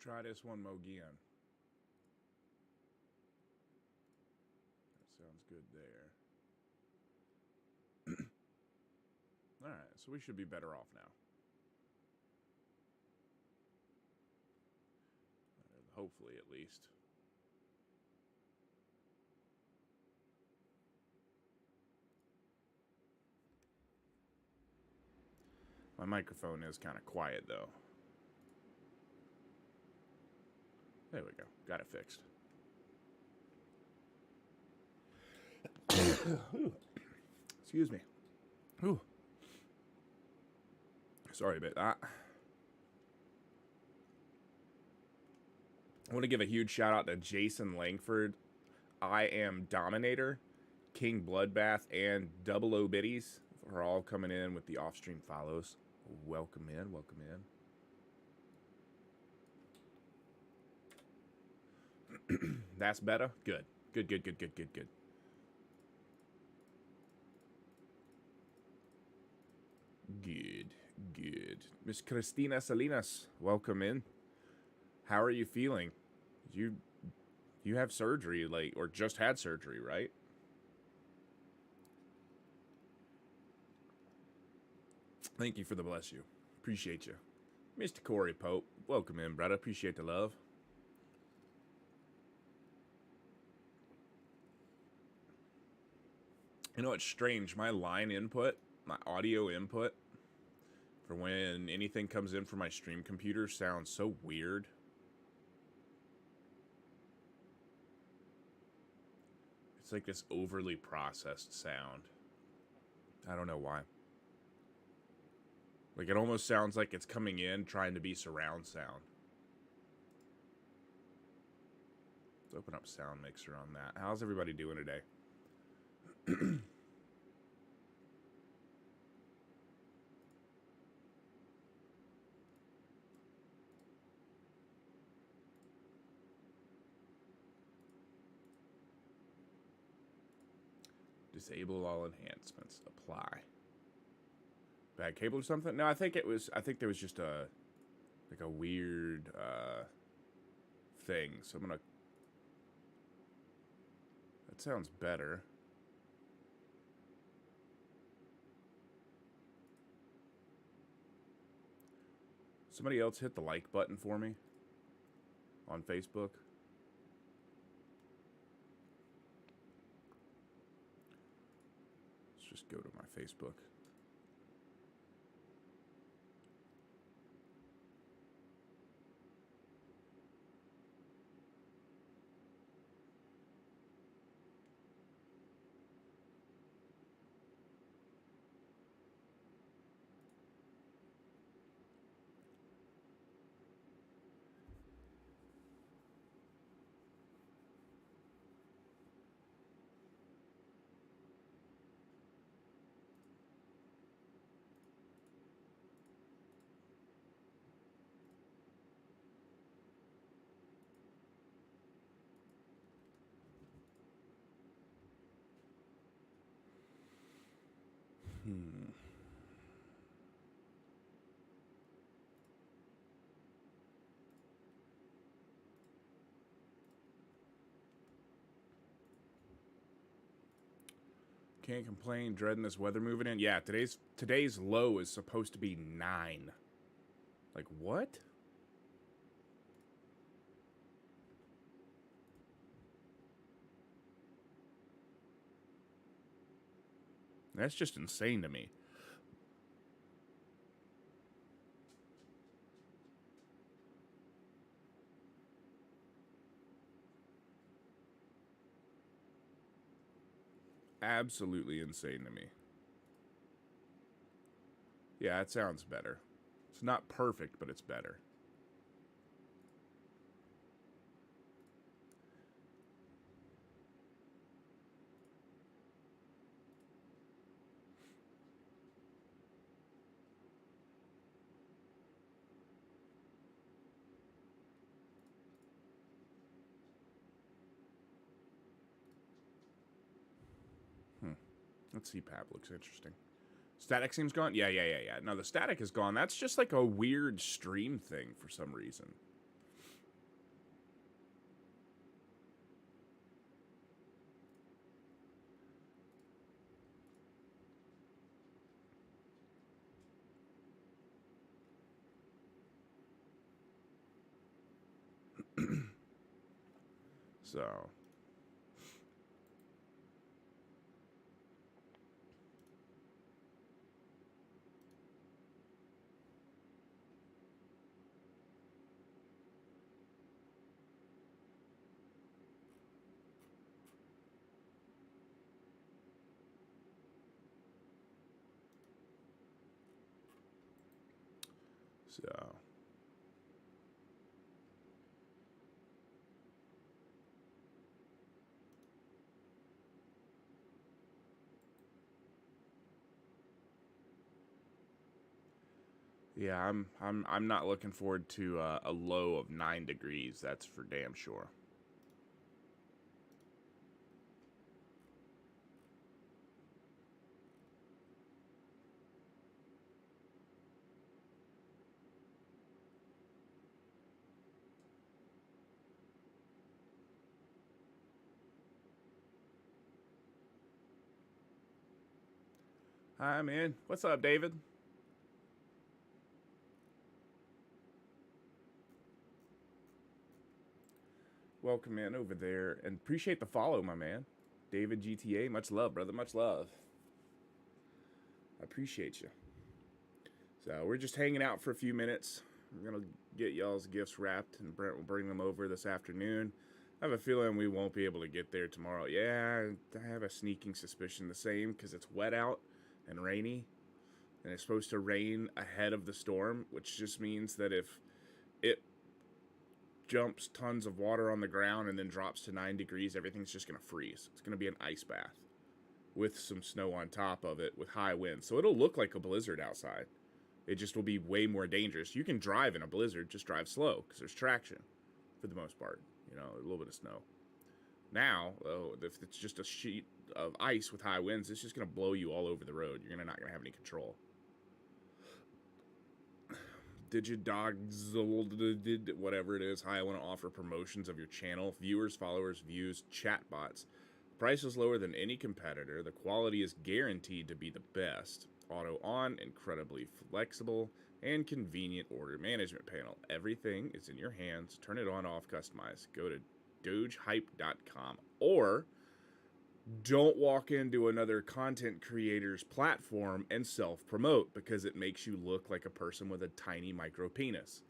Try this one more again. That sounds good there. Alright, so we should be better off now. Hopefully, at least. My microphone is kind of quiet, though. There we go. Got it fixed. Excuse me. Ooh. Sorry about that. I want to give a huge shout out to Jason Langford, I Am Dominator, King Bloodbath, and Double O Biddies for all coming in with the off-stream follows. Welcome in, welcome in. That's better? Good. Good, good, good, good, good, good. Good, good. Miss Christina Salinas, welcome in. How are you feeling? You have surgery, like, or just had surgery, right? Thank you for the bless you. Appreciate you. Mr. Corey Pope, welcome in, brother. Appreciate the love. You know, it's strange. My line input, my audio input, for when anything comes in from my stream computer sounds so weird. It's like this overly processed sound. I don't know why. Like, it almost sounds like it's coming in trying to be surround sound. Let's open up Sound Mixer on that. How's everybody doing today? Disable all enhancements. Apply. Bad cable or something? No, I think there was just a weird thing. So I'm gonna. That sounds better. Somebody else hit the like button for me on Facebook. Let's just go to my Facebook. Can't complain. Dreading this weather moving in. Yeah, today's low is supposed to be 9. Like, what? That's just insane to me. Absolutely insane to me. Yeah, it sounds better. It's not perfect, but it's better. Let's see, Pab looks interesting. Static seems gone? Yeah. No, the static is gone. That's just like a weird stream thing for some reason. So. So. Yeah, I'm not looking forward to a low of 9 degrees. That's for damn sure. Hi, man. What's up, David? Welcome in over there, and appreciate the follow, my man. David GTA, much love, brother, much love. I appreciate you. So we're just hanging out for a few minutes. We're gonna get y'all's gifts wrapped, and Brent will bring them over this afternoon. I have a feeling we won't be able to get there tomorrow. Yeah, I have a sneaking suspicion the same, because it's wet out and rainy, and it's supposed to rain ahead of the storm, which just means that if it jumps tons of water on the ground and then drops to 9 degrees, everything's just going to freeze. It's going to be an ice bath with some snow on top of it with high winds. So it'll look like a blizzard outside. It just will be way more dangerous. You can drive in a blizzard, just drive slow because there's traction for the most part. You know, a little bit of snow. Now, though, if it's just a sheet of ice with high winds, it's just going to blow you all over the road. You're not going to have any control. Digidogs, whatever it is. Hi, I want to offer promotions of your channel. Viewers, followers, views, chatbots. Price is lower than any competitor. The quality is guaranteed to be the best. Auto on, incredibly flexible, and convenient order management panel. Everything is in your hands. Turn it on, off, customize. Go to dogehype.com or don't walk into another content creator's platform and self-promote because it makes you look like a person with a tiny micro penis.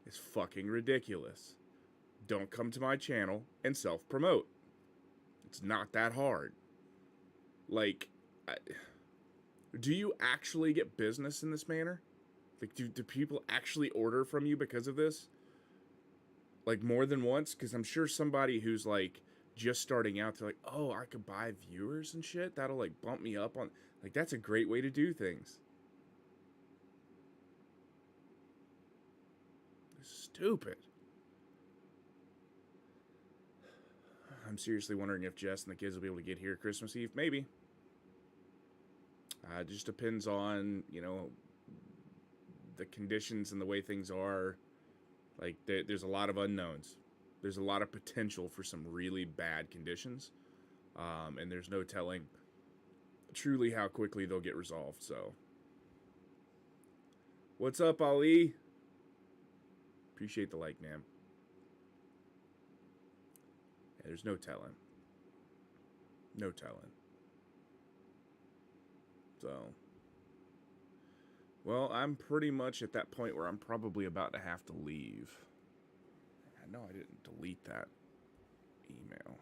It's fucking ridiculous. Don't come to my channel and self-promote. It's not that hard. Like, do you actually get business in this manner? Like, do people actually order from you because of this? Like, more than once? Because I'm sure somebody who's, like, just starting out, they're like, oh, I could buy viewers and shit? That'll, like, bump me up on... Like, that's a great way to do things. Stupid. I'm seriously wondering if Jess and the kids will be able to get here Christmas Eve. Maybe. It just depends on, you know, the conditions and the way things are. Like, there's a lot of unknowns. There's a lot of potential for some really bad conditions. And there's no telling truly how quickly they'll get resolved, so. What's up, Ali? Appreciate the like, man. Yeah, there's no telling. No telling. So. Well, I'm pretty much at that point where I'm probably about to have to leave. I know I didn't delete that email.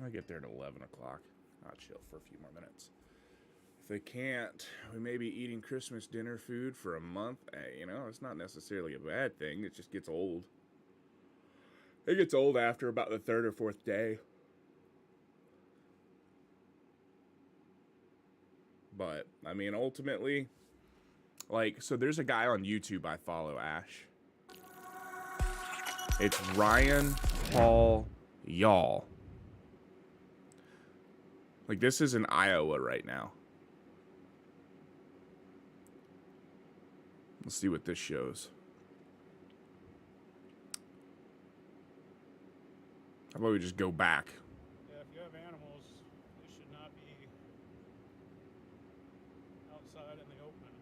I'll get there at 11 o'clock. I'll chill for a few more minutes. If they can't, we may be eating Christmas dinner food for a month. Hey, you know, it's not necessarily a bad thing. It just gets old. It gets old after about the 3rd or 4th day. But, I mean, ultimately, like, so there's a guy on YouTube I follow, Ash. It's Ryan Hall Yall. Like, this is in Iowa right now. Let's see what this shows. How about we just go back? Yeah, if you have animals, they should not be outside in the open.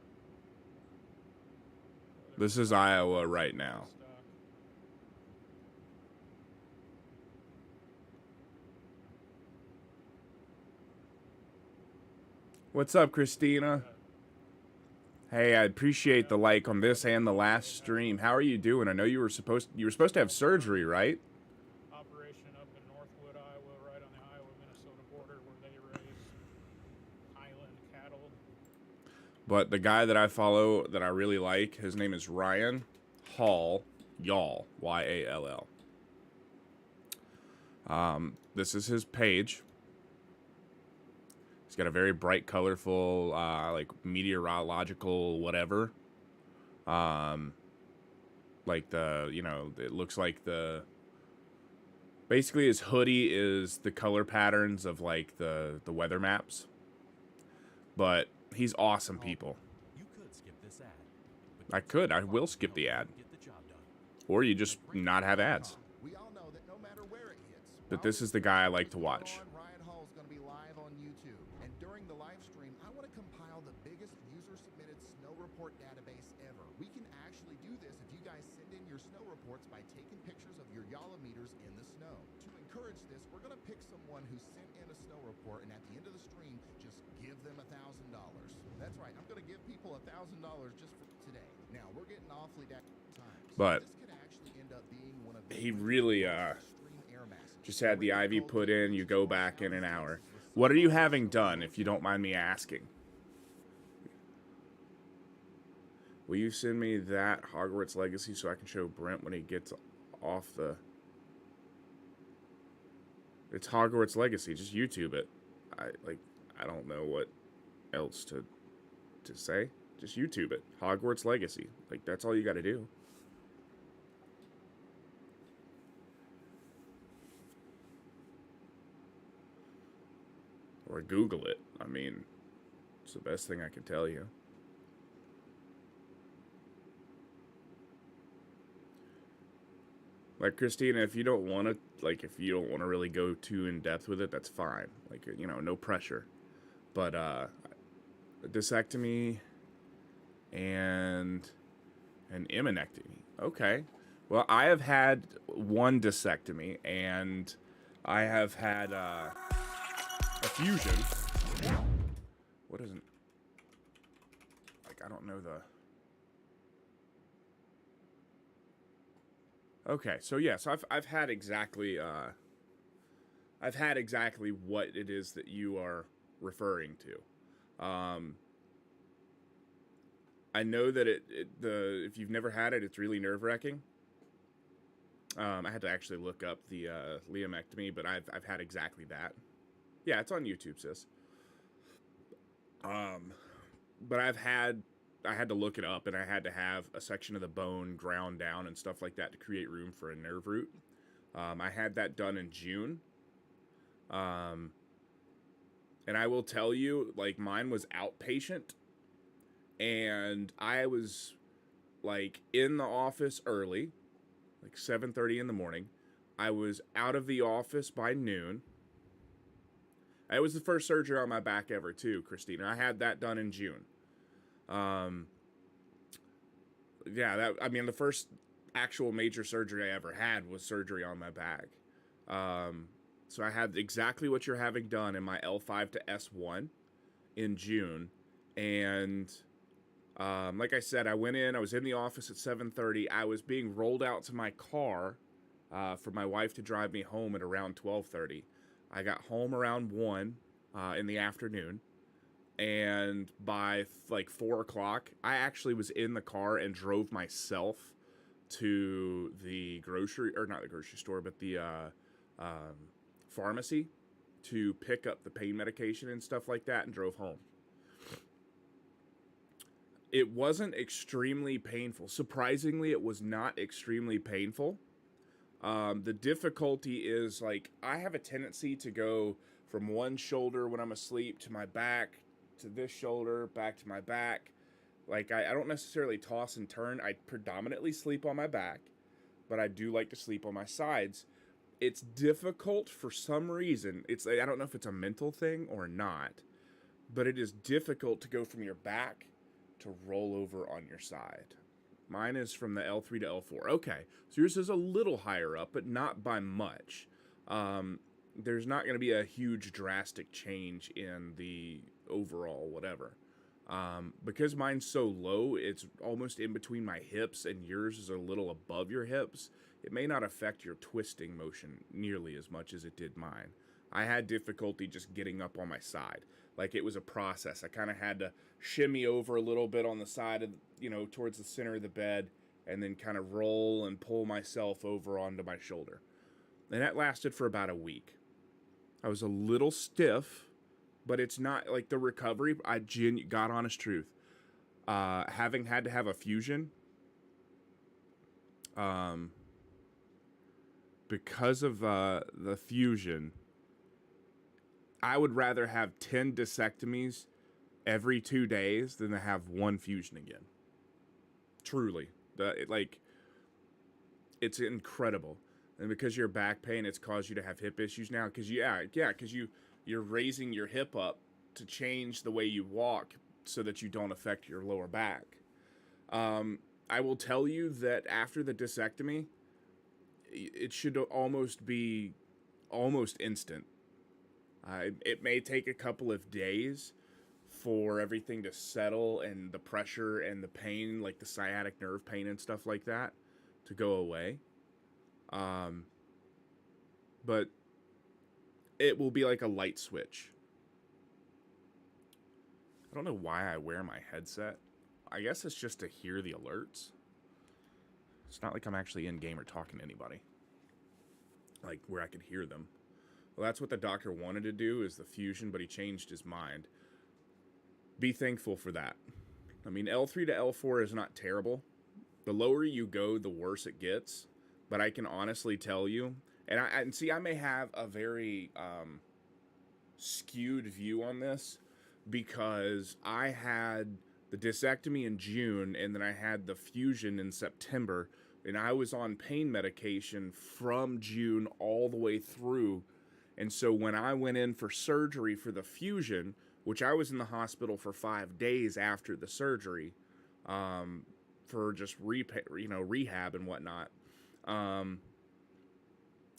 This is Iowa right now. What's up, Christina? Hey, I appreciate the like on this and the last stream. How are you doing? I know you were supposed to have surgery, right? Operation up in Northwood, Iowa, right on the Iowa-Minnesota border, where they raise Highland cattle. But the guy that I follow that I really like, his name is Ryan Hall Yall, Y-A-L-L. This is his page. He's got a very bright, colorful, like meteorological whatever. Like the, you know, it looks like the. Basically, his hoodie is the color patterns of like the weather maps. But he's awesome, people. You could skip this ad. I could. I will skip the ad. Or you just not have ads. We all know that no matter where it hits. But this is the guy I like to watch. Ryan Hall's going to be live on YouTube. And during the live stream, I want to compile the biggest user-submitted snow report database ever. We can actually do this if you guys send in your snow reports by taking pictures of your yallometers in the snow. To encourage this, we're going to pick someone who sent in a snow report, and at the end of the stream, just give them $1,000. That's right. I'm going to give people $1,000 just for today. Now, we're getting awfully down time. But he really just had the IV put in. You go back in an hour. What are you having done, if you don't mind me asking? Will you send me that Hogwarts Legacy so I can show Brent when he gets off the... It's Hogwarts Legacy. Just YouTube it. I don't know what else to say. Just YouTube it. Hogwarts Legacy. Like, that's all you got to do. Or Google it. I mean, it's the best thing I can tell you. Like, Christina, if you don't want to, really go too in depth with it, that's fine. Like, you know, no pressure. But, a discectomy and an eminectomy. Okay. Well, I have had one discectomy, and I have had, a fusion. What isn't... Like, I don't know the... Okay, so yes, I've had exactly what it is that you are referring to. I know that if you've never had it, it's really nerve-wracking. I had to actually look up the liamectomy, but I've had exactly that. Yeah, it's on YouTube, sis. But I had to look it up, and I had to have a section of the bone ground down and stuff like that to create room for a nerve root. I had that done in June. And I will tell you, like, mine was outpatient, and I was, like, in the office early, like 7:30 in the morning. I was out of the office by noon. It was the first surgery on my back ever, too, Christina. I had that done in June. Yeah, the first actual major surgery I ever had was surgery on my back. So I had exactly what you're having done in my L5 to S1 in June. And, like I said, I was in the office at 7:30. I was being rolled out to my car, for my wife to drive me home at around 12:30. I got home around 1 in the afternoon, and by like 4 o'clock, I actually was in the car and drove myself to the not the grocery store, but the pharmacy to pick up the pain medication and stuff like that, and drove home. It wasn't extremely painful. Surprisingly, it was not extremely painful. The difficulty is, like, I have a tendency to go from one shoulder when I'm asleep to my back, to this shoulder, back to my back. Like, I don't necessarily toss and turn. I predominantly sleep on my back, but I do like to sleep on my sides. It's difficult for some reason. It's, I don't know if it's a mental thing or not, but it is difficult to go from your back to roll over on your side. Mine is from the L3 to L4. Okay, so yours is a little higher up, but not by much. There's not going to be a huge drastic change in the overall whatever. Because mine's so low, it's almost in between my hips, and yours is a little above your hips. It may not affect your twisting motion nearly as much as it did mine. I had difficulty just getting up on my side. Like, it was a process. I kind of had to shimmy over a little bit on the side of, towards the center of the bed, and then kind of roll and pull myself over onto my shoulder. And that lasted for about a week. I was a little stiff, but it's not like the recovery. God honest truth. Having had to have a fusion, because of the fusion, I would rather have 10 disectomies every 2 days than to have one fusion again. Truly. It's incredible. And because your back pain, it's caused you to have hip issues now. Because, you're raising your hip up to change the way you walk so that you don't affect your lower back. I will tell you that after the discectomy, it should almost be almost instant. It may take a couple of days for everything to settle and the pressure and the pain, like the sciatic nerve pain and stuff like that, to go away. But it will be like a light switch. I don't know why I wear my headset. I guess it's just to hear the alerts. It's not like I'm actually in game or talking to anybody, like where I could hear them. Well, that's what the doctor wanted to do, is the fusion, but he changed his mind. Be thankful for that. I mean, L3 to L4 is not terrible. The lower you go, the worse it gets. But I can honestly tell you, and I may have a very skewed view on this, because I had the discectomy in June, and then I had the fusion in September, and I was on pain medication from June all the way through. And so when I went in for surgery for the fusion, which I was in the hospital for 5 days after the surgery, for just rehab and whatnot,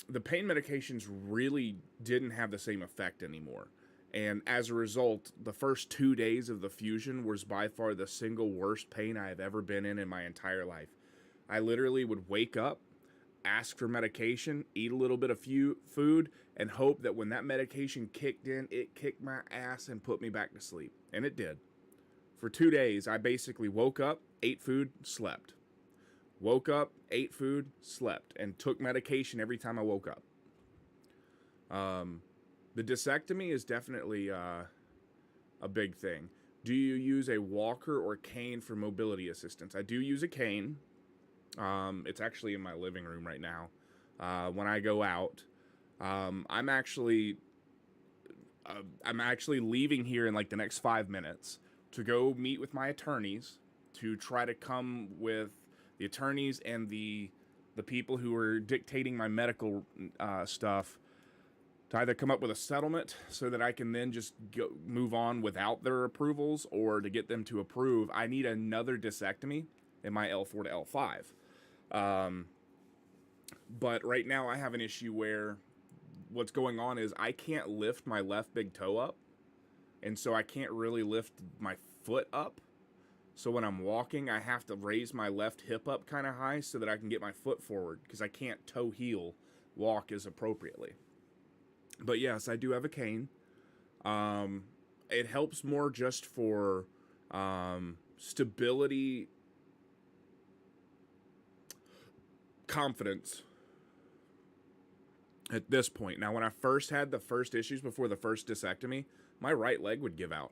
the pain medications really didn't have the same effect anymore. And as a result, the first 2 days of the fusion was by far the single worst pain I have ever been in my entire life. I literally would wake up, ask for medication, eat a little bit of food, and hope that when that medication kicked in, it kicked my ass and put me back to sleep. And it did. For 2 days, I basically woke up, ate food, slept. Woke up, ate food, slept, and took medication every time I woke up. The discectomy is definitely a big thing. Do you use a walker or cane for mobility assistance? I do use a cane. It's actually in my living room right now. When I go out, I'm actually leaving here in like the next 5 minutes to go meet with my attorneys to try to come with the attorneys and the people who are dictating my medical stuff to either come up with a settlement so that I can then just move on without their approvals, or to get them to approve. I need another discectomy in my L4 to L5. But right now I have an issue where what's going on is I can't lift my left big toe up, and so I can't really lift my foot up. So when I'm walking, I have to raise my left hip up kind of high so that I can get my foot forward, because I can't toe heel walk as appropriately. But yes, I do have a cane. It helps more just for stability, confidence at this point. Now, when I first had the first issues before the first discectomy, my right leg would give out.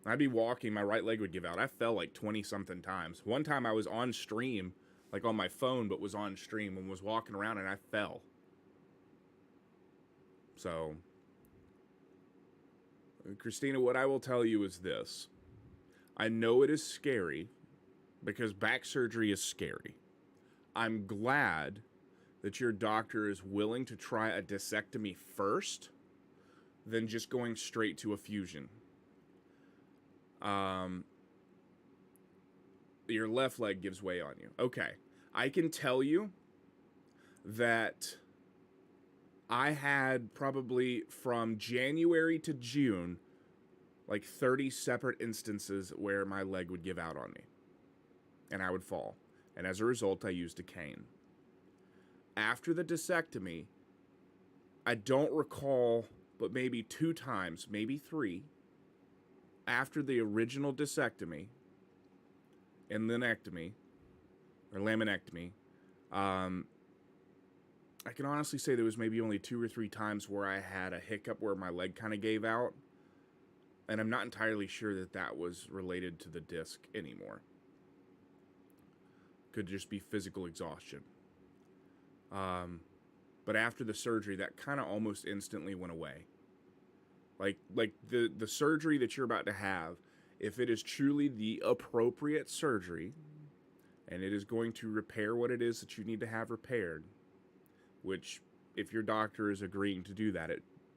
I'd be walking, my right leg would give out. I fell like 20-something times. One time I was on stream like on my phone, but was on stream and was walking around and I fell. So, Christina, what I will tell you is this. I know it is scary because back surgery is scary. I'm glad that your doctor is willing to try a discectomy first than just going straight to a fusion. Your left leg gives way on you. Okay. I can tell you that I had probably from January to June, like 30 separate instances where my leg would give out on me and I would fall. And as a result, I used a cane. After the discectomy, I don't recall, but maybe 2 times, maybe 3, after the original discectomy and laminectomy, I can honestly say there was maybe only 2 or 3 times where I had a hiccup where my leg kind of gave out. And I'm not entirely sure that that was related to the disc anymore. Could just be physical exhaustion. But after the surgery, that kind of almost instantly went away. Like the surgery that you're about to have, if it is truly the appropriate surgery, and it is going to repair what it is that you need to have repaired, which, if your doctor is agreeing to do that,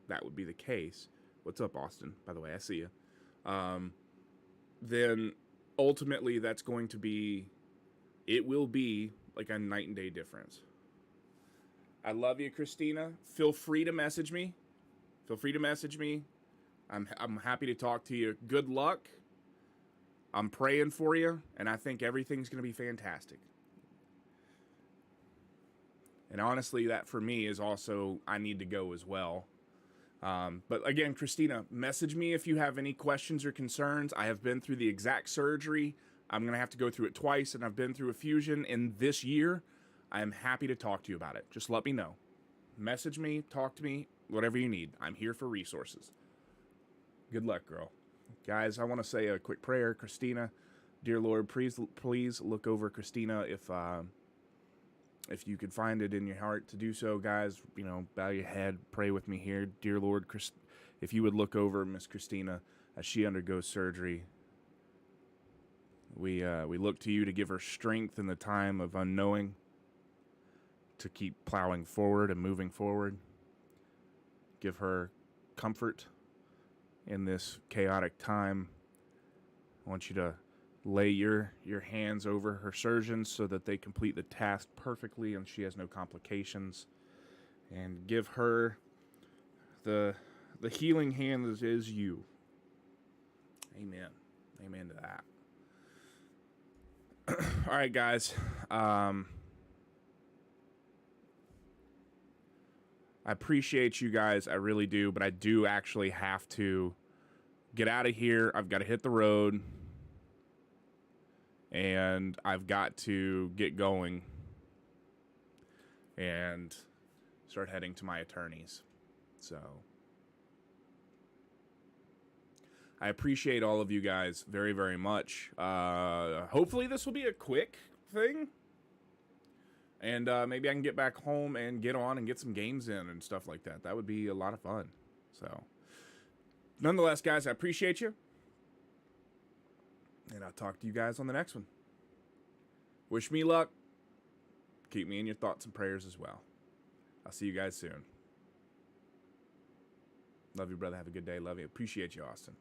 that would be the case. What's up, Austin? By the way, I see you. Then, ultimately, that's going to be... It will be like a night and day difference. I love you, Christina. Feel free to message me. I'm happy to talk to you. Good luck. I'm praying for you, and I think everything's going to be fantastic. And honestly, that for me is also, I need to go as well. But again, Christina, message me if you have any questions or concerns. I have been through the exact surgery. I'm going to have to go through it twice, and I've been through a fusion in this year. I am happy to talk to you about it. Just let me know. Message me, talk to me, whatever you need. I'm here for resources. Good luck, girl. Guys, I want to say a quick prayer. Christina, dear Lord, please look over Christina if you could find it in your heart to do so, guys. You know, bow your head, pray with me here. Dear Lord, if you would look over Miss Christina as she undergoes surgery. We look to you to give her strength in the time of unknowing, to keep plowing forward and moving forward. Give her comfort in this chaotic time. I want you to lay your hands over her surgeons so that they complete the task perfectly and she has no complications. And give her the healing hand that is you. Amen. Amen to that. All right, guys. I appreciate you guys. I really do. But I do actually have to get out of here. I've got to hit the road. And I've got to get going and start heading to my attorneys. So I appreciate all of you guys very, very much. Hopefully this will be a quick thing. And maybe I can get back home and get on and get some games in and stuff like that. That would be a lot of fun. So, nonetheless, guys, I appreciate you. And I'll talk to you guys on the next one. Wish me luck. Keep me in your thoughts and prayers as well. I'll see you guys soon. Love you, brother. Have a good day. Love you. Appreciate you, Austin.